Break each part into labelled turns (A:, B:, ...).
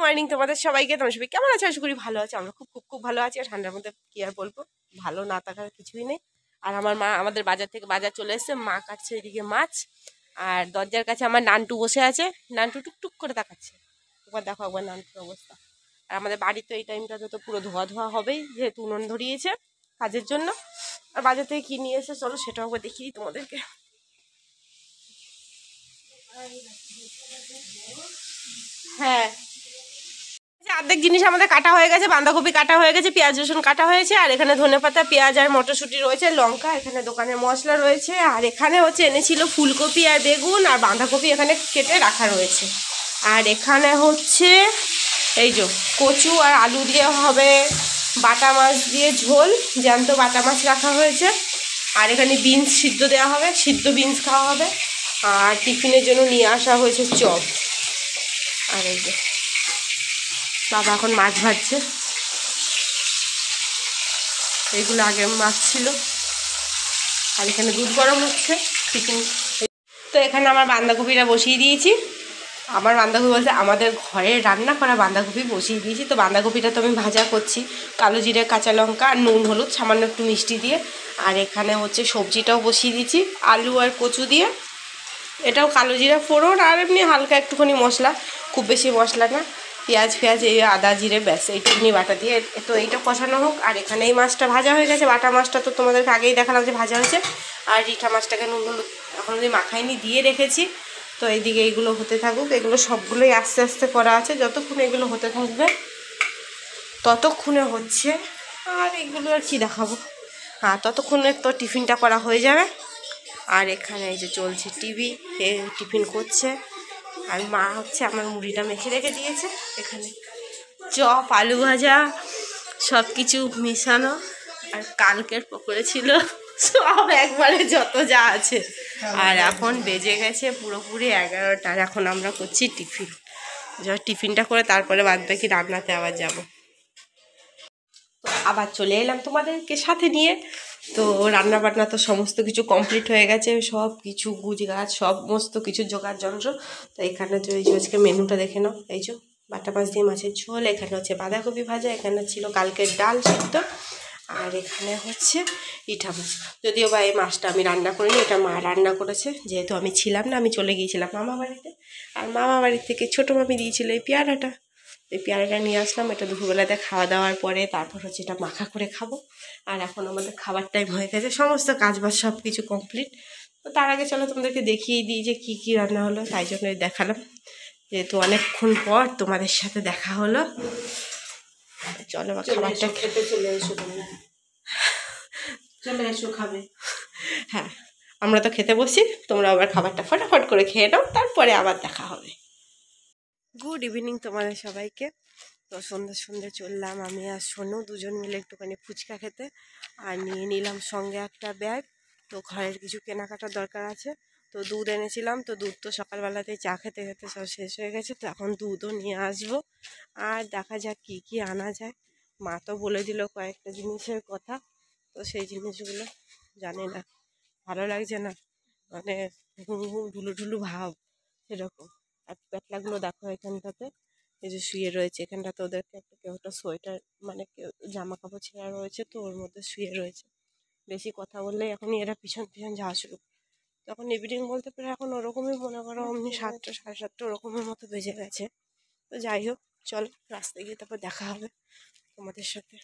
A: Morning তোমাদের সবাইকে। তোমার সবাই কেমন আছে? আশা করি ভালো আছে। আমরা খুব খুব খুব ভালো আছি। আর ঠান্ডার মধ্যে কি আর বলবো, ভালো না থাকার কিছুই নেই। আর আমার মা আমাদের বাজার থেকে বাজার চলে এসেছে, মা কাটছে এদিকে মাছ। আর দরজার কাছে আমার নান্টু বসে আছে, নান্টু টুকটুক করে তাকাচ্ছে। একবার দেখো একবার নান্টুর অবস্থা। আর আমাদের বাড়ি তো এই টাইমটাতে তো পুরো ধোয়া ধোয়া হবেই, যেহেতু উনুন ধরিয়েছে কাজের জন্য। আর বাজার থেকে কি নিয়ে এসে চলো সেটাও একবার দেখিয়ে দিই তোমাদেরকে। হ্যাঁ, অর্ধেক জিনিস আমাদের কাটা হয়ে গেছে। বাঁধাকপি কাটা হয়ে গেছে, পেঁয়াজ রসুন কাটা হয়েছে, আর এখানে ধনেপাতা পেঁয়াজ আর মটরশুঁটি রয়েছে, লঙ্কা, এখানে দোকানের মশলা রয়েছে, আর এখানে হচ্ছে এনেছিল ফুলকপি আর বেগুন আর বাঁধাকপি এখানে কেটে রাখা রয়েছে। আর এখানে হচ্ছে এই যে কচু আর আলু দিয়ে হবে বাটা মাছ দিয়ে ঝোল, জ্যান্ত বাটা মাছ রাখা হয়েছে। আর এখানে বিনস সিদ্ধ দেওয়া হবে, সিদ্ধ বিনস খাওয়া হবে। আর টিফিনের জন্য নিয়ে আসা হয়েছে চপ। আর এই যে বাবা এখন মাছ ভাজছে, এইগুলো আগে মাছ ছিল। আর এখানে দুধ গরম হচ্ছে টিফিন। তো এখানে আমার বাঁধাকপিটা বসিয়ে দিয়েছি। আমার বাঁধাকপি বলতে আমাদের ঘরে রান্না করা বাঁধাকপি বসিয়ে দিয়েছি। তো বাঁধাকপিটা তো আমি ভাজা করছি, কালো জিরে কাঁচা লঙ্কা আর নুন হলুদ সামান্য একটু মিষ্টি দিয়ে। আর এখানে হচ্ছে সবজিটাও বসিয়ে দিয়েছি আলু আর কচু দিয়ে। এটাও কালো জিরা ফোড়ন আর এমনি হালকা একটুখানি মশলা, খুব বেশি মশলা না, পেঁয়াজ ফেয়াজ এই আদা জিরে ব্যাস এইটুকুনি বাটা দিয়ে। তো এইটা কষানো হোক। আর এখানে এই মাছটা ভাজা হয়ে গেছে, বাটা মাছটা তো তোমাদেরকে আগেই দেখালাম যে ভাজা হয়েছে। আর রিঠা মাছটাকে নুন হলুদ এখন আমি মাখাইনি দিয়ে রেখেছি। তো এইদিকে এইগুলো হতে থাকুক, এগুলো সবগুলোই আস্তে আস্তে করা আছে। যতক্ষণ এগুলো হতে থাকবে ততক্ষণে হচ্ছে। আর এগুলো আর কি দেখাবো, হ্যাঁ ততক্ষণে তো টিফিনটা করা হয়ে যাবে। আর এখানে এই যে চলছে টিভি, টিফিন করছে। আর মা হচ্ছে আমার মুড়িটা মেখে রেখে দিয়েছে, এখানে চপ আলু ভাজা সব কিছু মিশানো। আর কালকের পকোড়ে ছিল, সব একবারে যত যা আছে। আর এখন বেজে গেছে পুরোপুরি 11টা। আর এখন আমরা করছি টিফিন। টিফিনটা করে তারপরে বাদ বাকি রান্নাতে আবার যাব। তো আবার চলে এলাম তোমাদেরকে সাথে নিয়ে। তো রান্না বান্না তো সমস্ত কিছু কমপ্লিট হয়ে গেছে, সব কিছু গুজগাছ সমস্ত কিছু জোগাড় যন্ত্র। তো এখানে তো এই যে আজকে মেনুটা দেখে নাও, এই যে বাটা মাছ দিয়ে মাছের ঝোল, এখানে হচ্ছে বাঁধাকপি ভাজা, এখানে ছিল কালকের ডাল সিদ্ধ, আর এখানে হচ্ছে ইঠা মাছ। যদিও বা এই মাছটা আমি রান্না করিনি, এটা মা রান্না করেছে, যেহেতু আমি ছিলাম না, আমি চলে গিয়েছিলাম মামা বাড়িতে। আর মামা বাড়ি থেকে ছোটো মামি দিয়েছিল এই পেয়ারাটা, এই পেয়ারাটা নিয়ে আসলাম। এটা দুপুরবেলাতে খাওয়া দাওয়ার পরে তারপর হচ্ছে এটা মাখা করে খাবো। আর এখন আমাদের খাবার টাইম হয়ে গেছে, সমস্ত কাজবাজ সব কিছু কমপ্লিট। তো তার আগে চলো তোমাদেরকে দেখিয়ে দিই যে কী কী রান্না হলো, তাই জন্যই দেখালাম, যেহেতু অনেকক্ষণ পর তোমাদের সাথে দেখা হলো। চলো খাবারটা খেতে চলে এসো, চলে এসো খাবে। হ্যাঁ আমরা তো খেতে বসি, তোমরা আবার খাবারটা ফটাফট করে খেয়ে নাও, তারপরে আবার দেখা হবে। গুড ইভিনিং তোমাদের সবাইকে। তো সন্ধ্যে চললাম আমি আর সোনু দুজন মিলে একটুখানি ফুচকা খেতে। আর নিয়ে নিলাম সঙ্গে একটা ব্যাগ। তো ঘরের কিছু কেনাকাটার দরকার আছে। তো দুধ এনেছিলাম, তো দুধ তো সকালবেলাতে চা খেতে খেতে সব শেষ হয়ে গেছে। তো এখন দুধও নিয়ে আসবো। আর দেখা যাক কী কী আনা যায়। মা তো বলে দিল কয়েকটা জিনিসের কথা, তো সেই জিনিসগুলো জানি না, ভালো লাগছে না, মানে ঘুম ঘুম ঢুলু ঢুলু ভাব সেরকম। আর প্যাটলাগুলো দেখো এখানটাতে এই যে শুয়ে রয়েছে, এখানটাতে ওদেরকে কেউ একটা সোয়েটার মানে কেউ জামা কাপড় ছেঁড়া রয়েছে, তো ওর মধ্যে শুয়ে রয়েছে। বেশি কথা বললেই এখনই এরা পিছন পিছন যাওয়া শুরু। তখন ইভিনিং বলতে পারে এখন ওরকমই মনে করো, অমনি 7টা 7:30 ওরকমের মতো বেজে গেছে। তো যাই হোক চলো রাস্তায় গিয়ে তারপর দেখা হবে তোমাদের সাথে।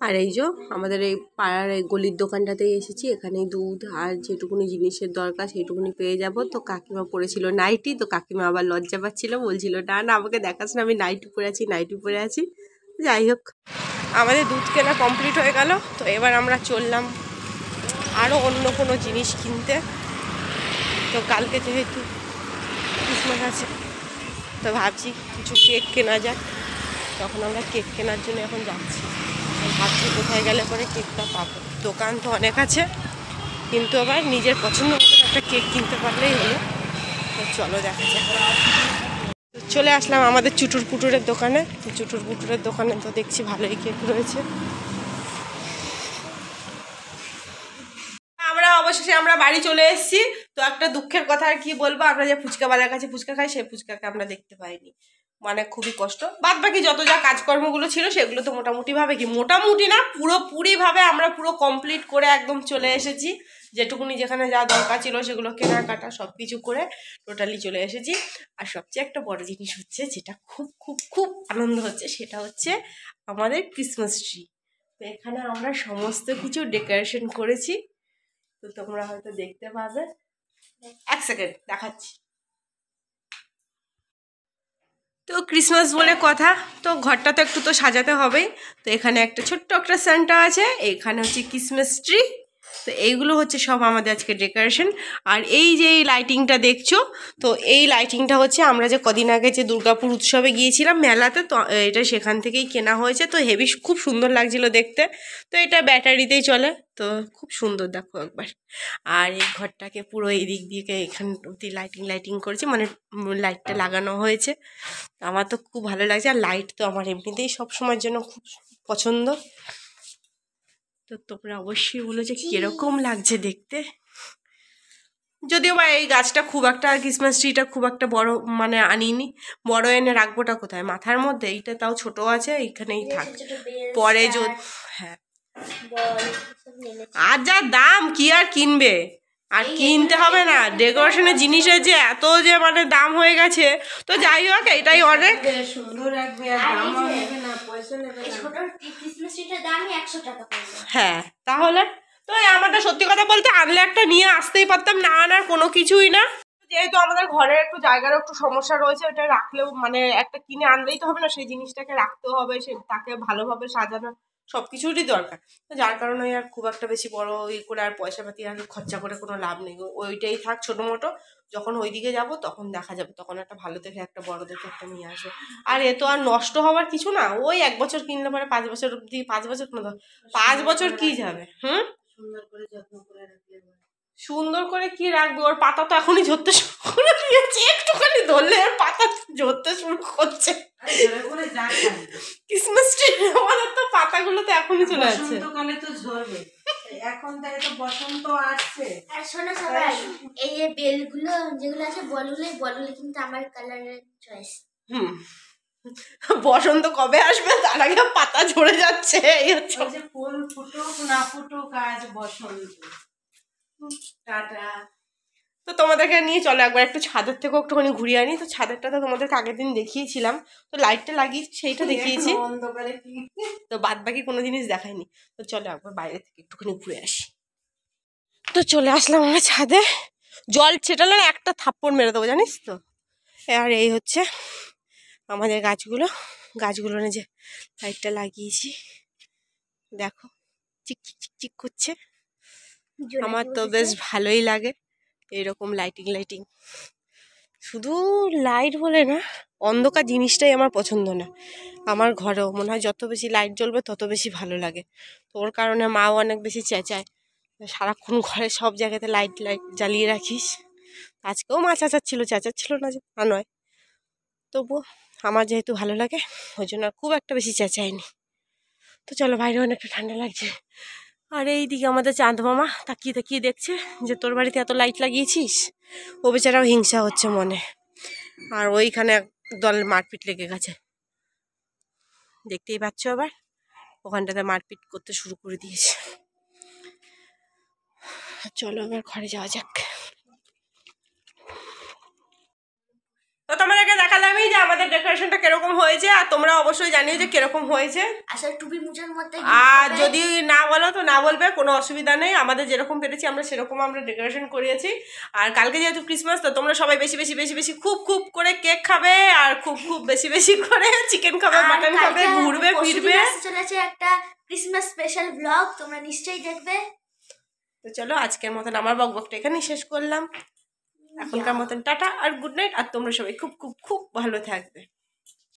A: আর এই যে আমাদের এই পাড়ার এই গলির দোকানটাতেই এসেছি, এখানে দুধ আর যেটুকুনি জিনিসের দরকার সেইটুকুনি পেয়ে যাব। তো কাকিমা পরেছিল নাইটি, তো কাকিমা আবার লজ্জা পাচ্ছিল, বলছিল না না আমাকে দেখাস না, আমি নাইটি পরে আছি নাইটি পরে আছি। যাই হোক আমাদের দুধ কেনা কমপ্লিট হয়ে গেল। তো এবার আমরা চললাম আরও অন্য কোনো জিনিস কিনতে। তো কালকে যেহেতু ক্রিসমাস আছে, তো ভাবছি কিছু কেক কেনা যাক। তখন আমরা কেক কেনার জন্য এখন যাচ্ছি। ভাবছি কোথায় গেলে পরে কেকটা পাবো। দোকান তো অনেক আছে, কিন্তু আবার নিজের পছন্দ মতন একটা কেক কিনতে পারলেই হলো। তো চলো দেখা যাক। চলে আসলাম আমাদের চুটুর পুটুরের দোকানে। চুটুর পুটুরের দোকানে তো দেখছি ভালোই কেক রয়েছে। অবশেষে আমরা বাড়ি চলে এসেছি। তো একটা দুঃখের কথা আর কি বলবো, আমরা যে ফুচকাওয়ালার কাছে ফুচকা খাই সেই ফুচকাকে আমরা দেখতে পাইনি। মানে খুবই কষ্ট। বাদ বাকি যত যা কাজকর্মগুলো ছিল সেগুলো তো মোটামুটিভাবে কি, মোটামুটি না পুরোপুরিভাবে আমরা পুরো কমপ্লিট করে একদম চলে এসেছি। যেটুকুনি যেখানে যা দরকার ছিল সেগুলো কেনাকাটা সব কিছু করে টোটালি চলে এসেছি। আর সবচেয়ে একটা বড় জিনিস হচ্ছে, যেটা খুব খুব খুব আনন্দ হচ্ছে, সেটা হচ্ছে আমাদের ক্রিসমাস ট্রি। তো এখানে আমরা সমস্ত কিছু ডেকোরেশন করেছি, তো তোমরা হয়তো দেখতে পাবে। এক সেকেন্ড দেখাচ্ছি। তো ক্রিসমাস বলে কথা, তো ঘরটা তো একটু তো সাজাতে হবেই। তো এখানে একটা ছোট্ট একটা সান্টা আছে, এখানে হচ্ছে ক্রিসমাস ট্রি। তো এইগুলো হচ্ছে সব আমাদের আজকে ডেকোরেশন। আর এই যে এই লাইটিংটা দেখছো, তো এই লাইটিংটা হচ্ছে আমরা যে কদিন আগে যে দুর্গাপুর উৎসবে গিয়েছিলাম মেলাতে, তো এটা সেখান থেকেই কেনা হয়েছে। তো হেভি খুব সুন্দর লাগছিল দেখতে। তো এটা ব্যাটারিতেই চলে, তো খুব সুন্দর দেখো একবার। আর এই ঘরটাকে পুরো এই দিক দিয়ে এখান অব্দি লাইটিং করেছে, মানে লাইটটা লাগানো হয়েছে। আমার তো খুব ভালো লাগছে। আর লাইট তো আমার এমনিতেই সব সময়ের জন্য খুব পছন্দ। তো তোমরা অবশ্যই বলো যে কিরকম লাগছে দেখতে। যদিও বা এই গাছটা খুব একটা, ক্রিসমাস ট্রিটা খুব একটা বড় মানে আনিনি। বড় এনে রাখবোটা কোথায়, মাথার মধ্যে? এইটা তাও ছোট আছে, এইখানেই থাক। পরে হ্যাঁ, আর যা দাম কি আর কিনবে, আর কিনতে হবে না। ডেকোরেশনের জিনিসের যে এত যে মানে দাম হয়ে গেছে, তো যাই হোক এটাই অনেক সুন্দর রাখবে। হ্যাঁ, তাহলে তো আমাদের সত্যি কথা বলতে আনলে একটা নিয়ে আসতেই পারতাম, না আনার কোনো কিছুই না। যেহেতু আমাদের ঘরে একটু জায়গারও একটু সমস্যা রয়েছে, ওটা রাখলেও মানে একটা কিনে আনলেই তো হবে না, সেই জিনিসটাকে রাখতেও হবে, সে তাকে ভালোভাবে সাজানো সব কিছুরই দরকার। তো যার কারণে আর খুব একটা বেশি বড় করে আর পয়সা পাতি আর খরচা করে কোনো লাভ নেই। ওইটাই থাক ছোটো মোটো, যখন ওইদিকে যাব তখন দেখা যাবে, তখন একটা ভালো দেখে একটা বড় দেখে একটা নিয়ে আসবো। আর এ তো আর নষ্ট হওয়ার কিছু না, ওই 1 বছর কিনলে পরে 5 বছর অব্দি, 5 বছর না 5 বছর কি যাবে। সুন্দর করে যত্ন করে রাখলে, সুন্দর করে কি রাখবো, ওর পাতা তো এখনই ঝরতে শুরু করে দিয়েছে, একটুখানি ধরলে ওর পাতা ঝরতে শুরু করছে। ক্রিসমাস ট্রি আমাদের তো পাতাগুলো তো এখনই চলে যাচ্ছে, বসন্তকালে তো ঝরবে, এখন থেকে তো বসন্ত আসছে।
B: আর শোনো সবাই, এই যে বেলগুলো যেগুলো আছে, বলগুলো কিন্তু আমার কালারের চয়েস।
A: বসন্ত কবে আসবে তার আগে পাতা ঝরে যাচ্ছে, এই হচ্ছে।
C: ফুল ফুটুক না ফুটুক আজ বসন্ত। টাটা।
A: তো তোমাদেরকে নিয়ে চলো একবার একটু ছাদের থেকেও একটুখানি ঘুরিয়ে আনি। তো ছাদেরটা তো তোমাদেরকে আগের দিন দেখিয়েছিলাম, তো লাইটটা লাগিয়েছি সেইটা দেখিয়েছি, তো বাদ বাকি কোনো জিনিস দেখায়নি। তো চলো একবার বাইরে থেকে একটুখানি ঘুরে আসি। তো চলে আসলাম আমরা ছাদে, জল ছেটালে একটা থাপ্পড় মেরে দেবো জানিস তো। আর এই হচ্ছে আমাদের গাছগুলো যে লাইটটা লাগিয়েছি, দেখো চিক চিক চিক চিক করছে। আমার তো বেশ ভালোই লাগে এইরকম লাইটিং। শুধু লাইট বলে না, অন্ধকার জিনিসটাই আমার পছন্দ না। আমার ঘরেও মনে হয় যত বেশি লাইট জ্বলবে তত বেশি ভালো লাগে। তো ওর কারণে মাও অনেক বেশি চেঁচায়, সারাক্ষণ ঘরে সব জায়গাতে লাইট জ্বালিয়ে রাখিস। আজকেও মা চেঁচাচ্ছিল না যে তা নয়, তবুও আমার যেহেতু ভালো লাগে ওই জন্য আর খুব একটা বেশি চেঁচায়নি। তো চলো, বাইরে অনেকটা ঠান্ডা লাগছে। আর এইদিকে আমাদের চাঁদ মামা তাকিয়ে দেখছে যে তোর বাড়িতে এত লাইট লাগিয়েছিস, ও বেচারাও হিংসা হচ্ছে মনে। আর ওইখানে একদল মারপিট লেগে গেছে, দেখতেই পাচ্ছ, আবার ওখানটাতে মারপিট করতে শুরু করে দিয়েছে। চলো এবার ঘরে যাওয়া যাক। তো তোমাদেরকে দেখালামই যে আমাদের ডেকোরেশনটা কিরকম হয়েছে, আর তোমরা অবশ্যই জানিও যে কিরকম হয়েছে।
B: আসলে টুপি মুছার মধ্যে
A: আর যদি না বলো তো না বলবে, কোনো অসুবিধা নেই। আমাদের যেরকম পেরেছি আমরা সেরকম আমরা ডেকোরেশন করিয়েছি। আর কালকে যেহেতু ক্রিসমাস, তো তোমরা সবাই বেশি খুব করে কেক খাবে, আর খুব বেশি করে চিকেন খাবে, মাটন খাবে, ঘুরবে ফিরবে।
B: চলেছে একটা ক্রিসমাস স্পেশাল ব্লগ, তোমরা নিশ্চয়ই দেখবে।
A: তো চলো আজকের মতন আমার বকবকটা এখানেই শেষ করলাম। এখনকার মতন টাটা আর গুড নাইট। আর তোমরা সবাই খুব ভালো থাকবে।